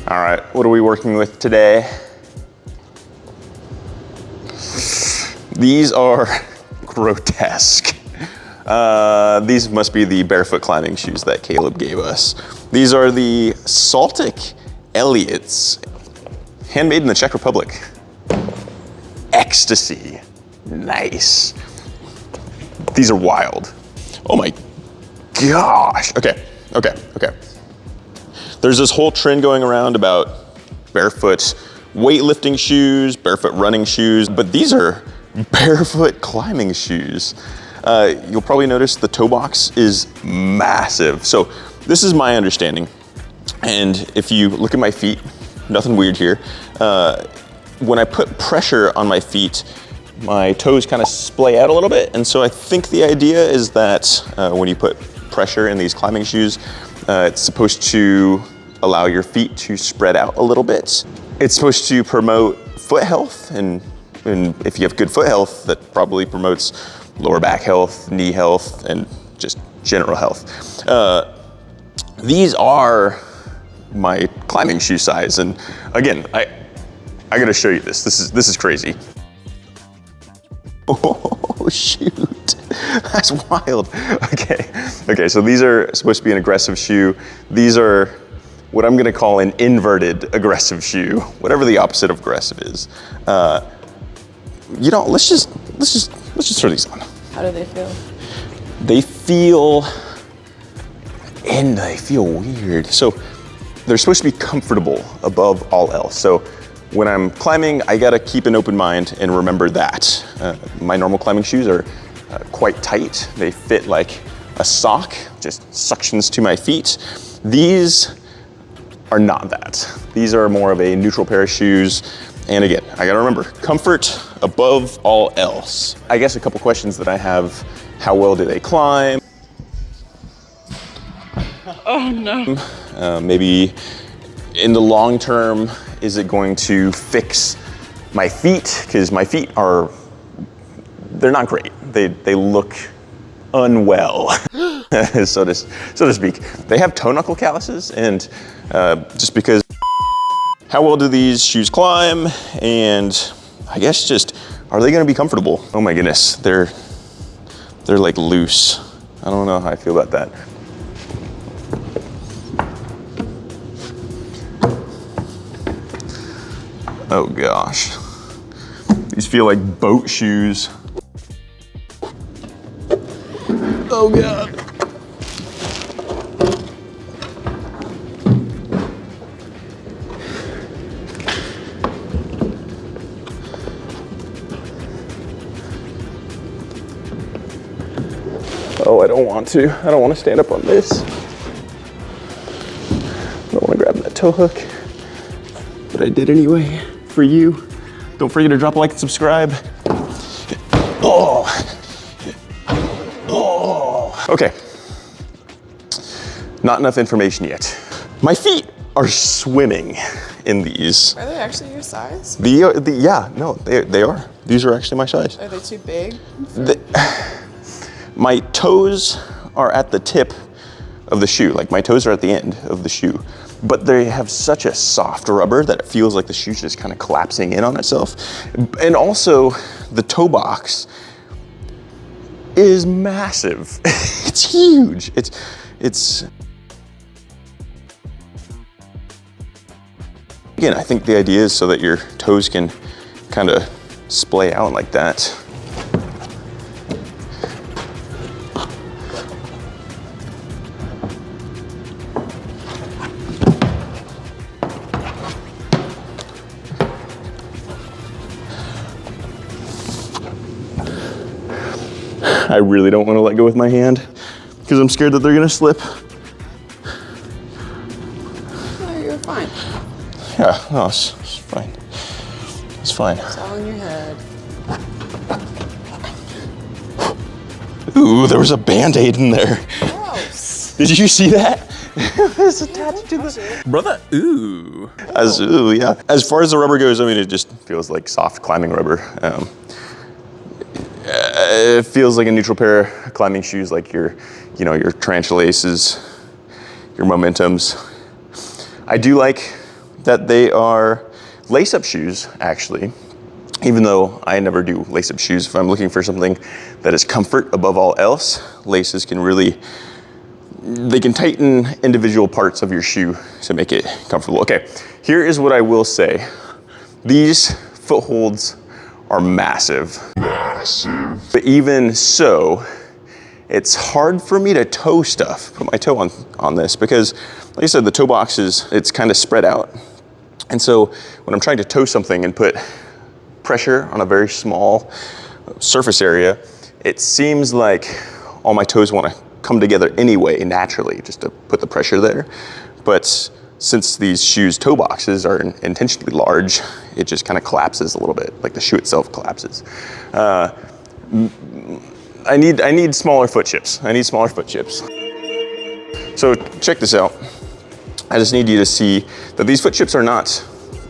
All right, what are we working with today? These are grotesque. These must be the Barefoot climbing shoes that Caleb gave us. These are the Saltic Eliots, handmade in the Czech Republic. Ecstasy, nice. These are wild. Oh my gosh. Okay. There's this whole trend going around about barefoot weightlifting shoes, barefoot running shoes, but these are barefoot climbing shoes. You'll probably notice the toe box is massive. So this is my understanding. And if you look at my feet, nothing weird here. When I put pressure on my feet, my toes kind of splay out a little bit. And so I think the idea is that when you put pressure in these climbing shoes, it's supposed to allow your feet to spread out a little bit. It's supposed to promote foot health, and if you have good foot health, that probably promotes lower back health, knee health, and just general health. These are my climbing shoe size, and again, I gotta show you this. This is crazy. Oh shoot, that's wild. Okay, so these are supposed to be an aggressive shoe. These are what I'm gonna call an inverted aggressive shoe, whatever the opposite of aggressive is. You know, let's just throw these on. How do they feel? They feel weird. So they're supposed to be comfortable above all else. So when I'm climbing, I gotta keep an open mind and remember that. My normal climbing shoes are quite tight. They fit like a sock, just suctions to my feet. These are not that. These are more of a neutral pair of shoes. And again, I gotta remember, comfort above all else. I guess a couple questions that I have: how well do they climb? Oh no. Maybe in the long term, is it going to fix my feet? Because my feet they're not great. They look unwell, so to speak. They have toe knuckle calluses, and just because. How well do these shoes climb? And I guess just, are they gonna be comfortable? Oh my goodness, they're like loose. I don't know how I feel about that. Oh gosh. These feel like boat shoes. Oh God. Oh, I don't want to. I don't want to stand up on this. I don't want to grab that toe hook, but I did anyway for you. Don't forget to drop a like and subscribe. Oh. Okay. Not enough information yet. My feet are swimming in these. Are they actually your size? Yeah, no, they are. These are actually my size. Are they too big? My toes are at the tip of the shoe, like my toes are at the end of the shoe, but they have such a soft rubber that it feels like the shoe's just kind of collapsing in on itself. And also, the toe box is massive. It's huge. It's. Again, I think the idea is so that your toes can kind of splay out like that. I really don't want to let go with my hand because I'm scared that they're gonna slip. No, you're fine. Yeah, no, it's fine. It's fine. It's all in your head. Ooh, there was a Band-Aid in there. Gross. Did you see that? It's attached to the brother. Ooh. Yeah. As far as the rubber goes, I mean, it just feels like soft climbing rubber. It feels like a neutral pair of climbing shoes, like your tarantula aces, your momentums. I do like that they are lace-up shoes, actually. Even though I never do lace-up shoes, if I'm looking for something that is comfort above all else, laces can really, they can tighten individual parts of your shoe to make it comfortable. Okay, here is what I will say. These footholds are massive. But even so, it's hard for me to toe stuff, put my toe on this, because like I said, the toe box it's kind of spread out. And so when I'm trying to toe something and put pressure on a very small surface area, it seems like all my toes want to come together anyway, naturally, just to put the pressure there. But since these shoes' toe boxes are intentionally large, it just kind of collapses a little bit, like the shoe itself collapses. I need smaller foot chips. I need smaller foot chips. So check this out. I just need you to see that these foot chips are not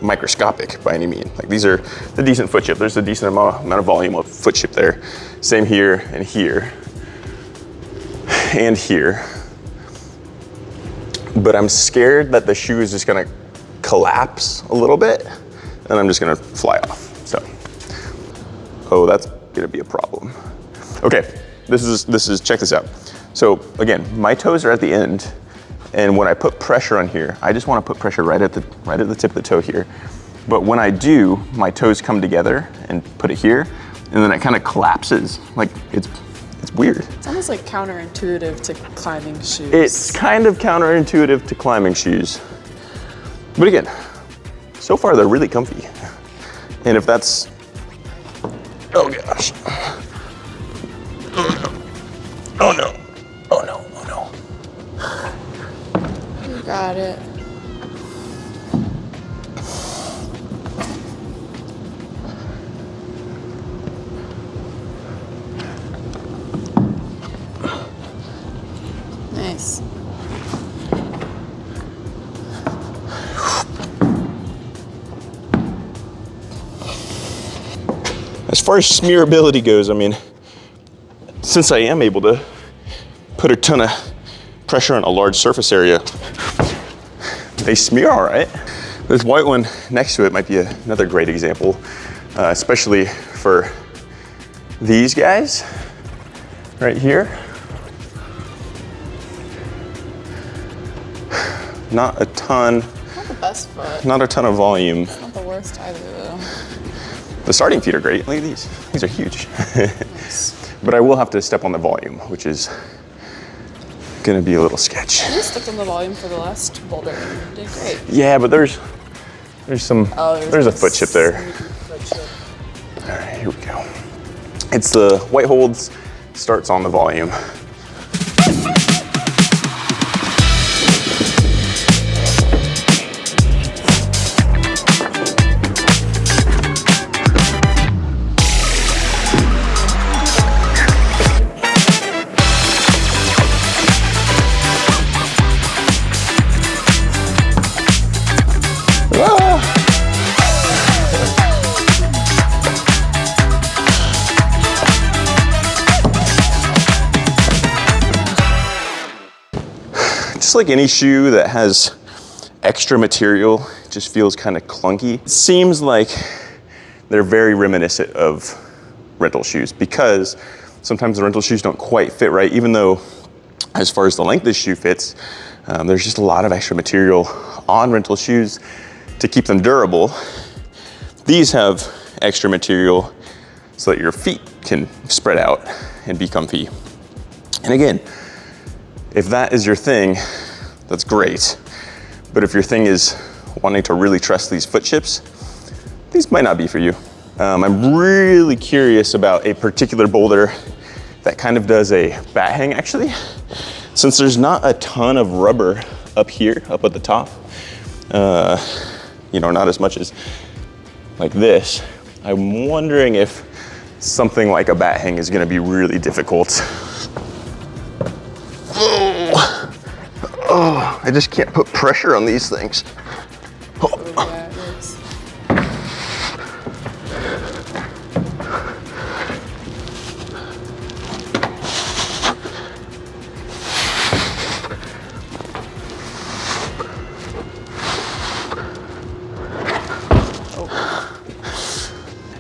microscopic by any means. Like these are the decent foot chip. There's a decent amount of volume of foot chip there. Same here and here and here. But I'm scared that the shoe is just gonna collapse a little bit and I'm just gonna fly off. So, oh, that's gonna be a problem. Okay, this is check this out. So again, my toes are at the end, and when I put pressure on here, I just want to put pressure right at the tip of the toe here. But when I do, my toes come together and put it here, and then it kind of collapses. Like it's weird. It's almost like counterintuitive to climbing shoes. It's kind of counterintuitive to climbing shoes. But again, so far they're really comfy. And if that's, oh gosh. Oh no. Oh no. Oh no. You got it. Nice. As far as smearability goes, I mean, since I am able to put a ton of pressure on a large surface area, they smear all right. This white one next to it might be another great example, especially for these guys right here. Not a ton. Not the best foot. Not a ton of volume. Not the worst either, though. The starting feet are great. Look at these. These are huge. Nice. But I will have to step on the volume, which is gonna be a little sketch. You stepped on the volume for the last boulder and you did great. Yeah, but there's some, there's a foot chip there. Foot chip. All right, here we go. It's the white holds, starts on the volume. Just like any shoe that has extra material, it just feels kind of clunky. It seems like they're very reminiscent of rental shoes because sometimes the rental shoes don't quite fit right, even though as far as the length of the shoe fits, there's just a lot of extra material on rental shoes to keep them durable. These have extra material so that your feet can spread out and be comfy. And again, if that is your thing, that's great. But if your thing is wanting to really trust these foot chips, these might not be for you. I'm really curious about a particular boulder that kind of does a bat hang actually. Since there's not a ton of rubber up here, up at the top, you know, not as much as like this, I'm wondering if something like a bat hang is gonna be really difficult. Oh, I just can't put pressure on these things. Oh, yeah, it is.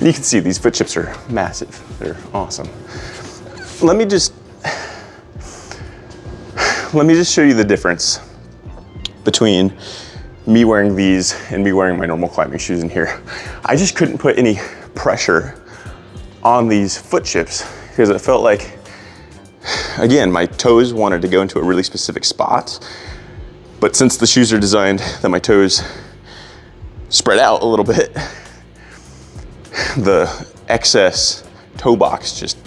And you can see these foot chips are massive. They're awesome. Let me just show you the difference between me wearing these and me wearing my normal climbing shoes in here. I just couldn't put any pressure on these foot chips because it felt like, again, my toes wanted to go into a really specific spot. But since the shoes are designed that my toes spread out a little bit, the excess toe box just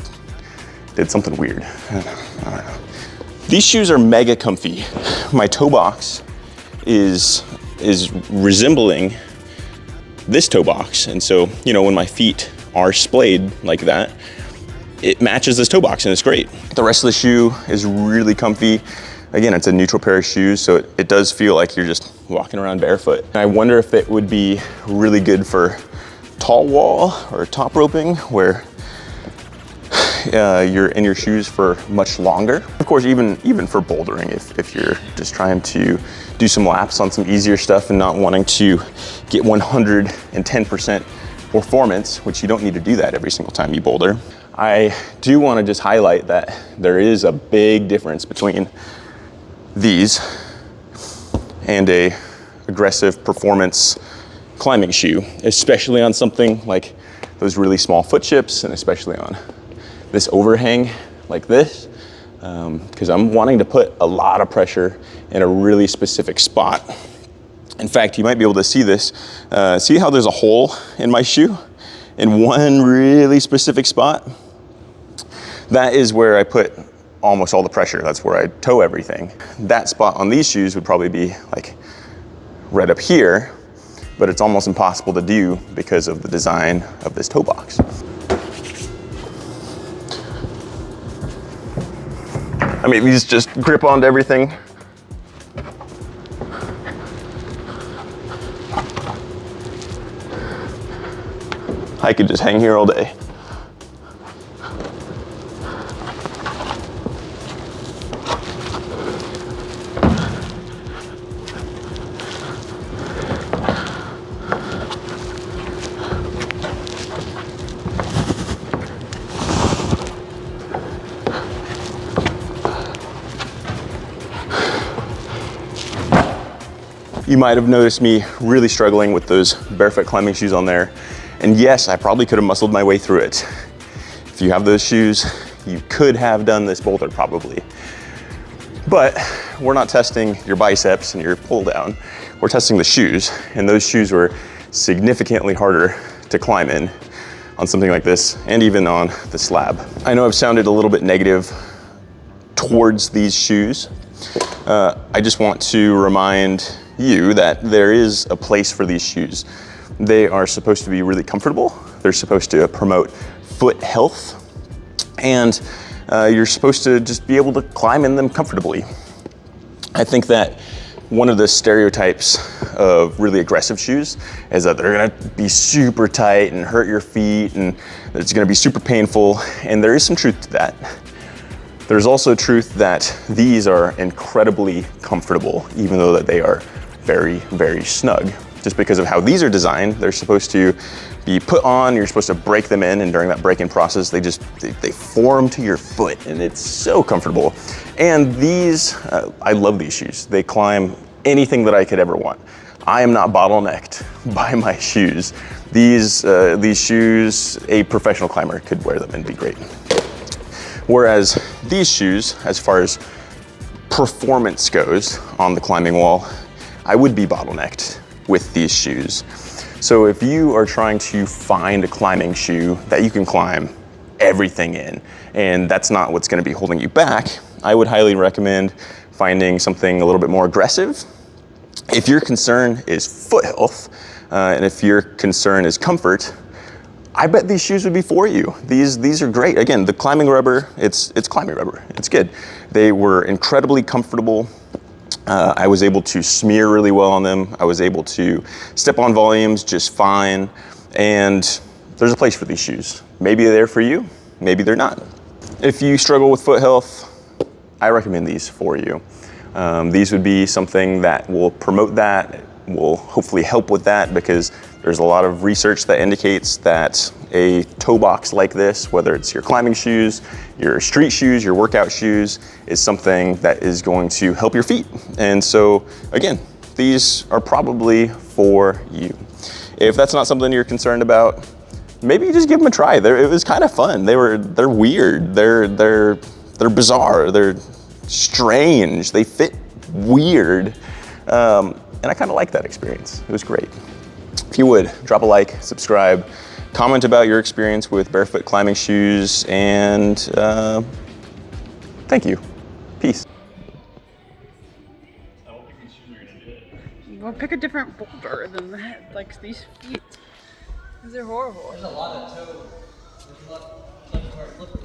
did something weird. I don't know. These shoes are mega comfy. My toe box is resembling this toe box. And so, you know, when my feet are splayed like that, it matches this toe box and it's great. The rest of the shoe is really comfy. Again, it's a neutral pair of shoes, so it does feel like you're just walking around barefoot. And I wonder if it would be really good for tall wall or top roping where you're in your shoes for much longer. Of course, even for bouldering, if you're just trying to do some laps on some easier stuff and not wanting to get 110% performance, which you don't need to do that every single time you boulder. I do want to just highlight that there is a big difference between these and a aggressive performance climbing shoe, especially on something like those really small foot chips and especially on this overhang like this, because I'm wanting to put a lot of pressure in a really specific spot. In fact, you might be able to see this. See how there's a hole in my shoe in one really specific spot? That is where I put almost all the pressure. That's where I toe everything. That spot on these shoes would probably be like right up here, but it's almost impossible to do because of the design of this toe box. I mean, these just grip onto everything. I could just hang here all day. You might have noticed me really struggling with those barefoot climbing shoes on there. And yes, I probably could have muscled my way through it. If you have those shoes, you could have done this boulder probably. But we're not testing your biceps and your pull down. We're testing the shoes, and those shoes were significantly harder to climb in on something like this and even on the slab. I know I've sounded a little bit negative towards these shoes. I just want to remind you that there is a place for these shoes. They are supposed to be really comfortable. They're supposed to promote foot health, and you're supposed to just be able to climb in them comfortably. I think that one of the stereotypes of really aggressive shoes is that they're gonna be super tight and hurt your feet and it's gonna be super painful, and there is some truth to that. There's also truth that these are incredibly comfortable, even though that they are very, very snug. Just because of how these are designed, they're supposed to be put on, you're supposed to break them in, and during that break-in process, they form to your foot, and it's so comfortable. And these, I love these shoes. They climb anything that I could ever want. I am not bottlenecked by my shoes. These shoes, a professional climber could wear them and be great. Whereas these shoes, as far as performance goes on the climbing wall, I would be bottlenecked with these shoes. So if you are trying to find a climbing shoe that you can climb everything in, and that's not what's gonna be holding you back, I would highly recommend finding something a little bit more aggressive. If your concern is foot health, and if your concern is comfort, I bet these shoes would be for you. These are great. Again, the climbing rubber, it's climbing rubber. It's good. They were incredibly comfortable. I was able to smear really well on them. I was able to step on volumes just fine. And there's a place for these shoes. Maybe they're for you, maybe they're not. If you struggle with foot health, I recommend these for you. These would be something that will promote that will hopefully help with that, because there's a lot of research that indicates that a toe box like this, whether it's your climbing shoes, your street shoes, your workout shoes, is something that is going to help your feet. And so again, these are probably for you. If that's not something you're concerned about, maybe just give them a try. It was kind of fun. They're weird. They're bizarre. They're strange. They fit weird. And I kind of like that experience. It was great. If you would, drop a like, subscribe, comment about your experience with Barefoot climbing shoes, and thank you. Peace. I don't think these shoes are gonna do it. Well, pick a different boulder than that, like these feet. These are horrible. There's a lot of toe. There's a lot of flip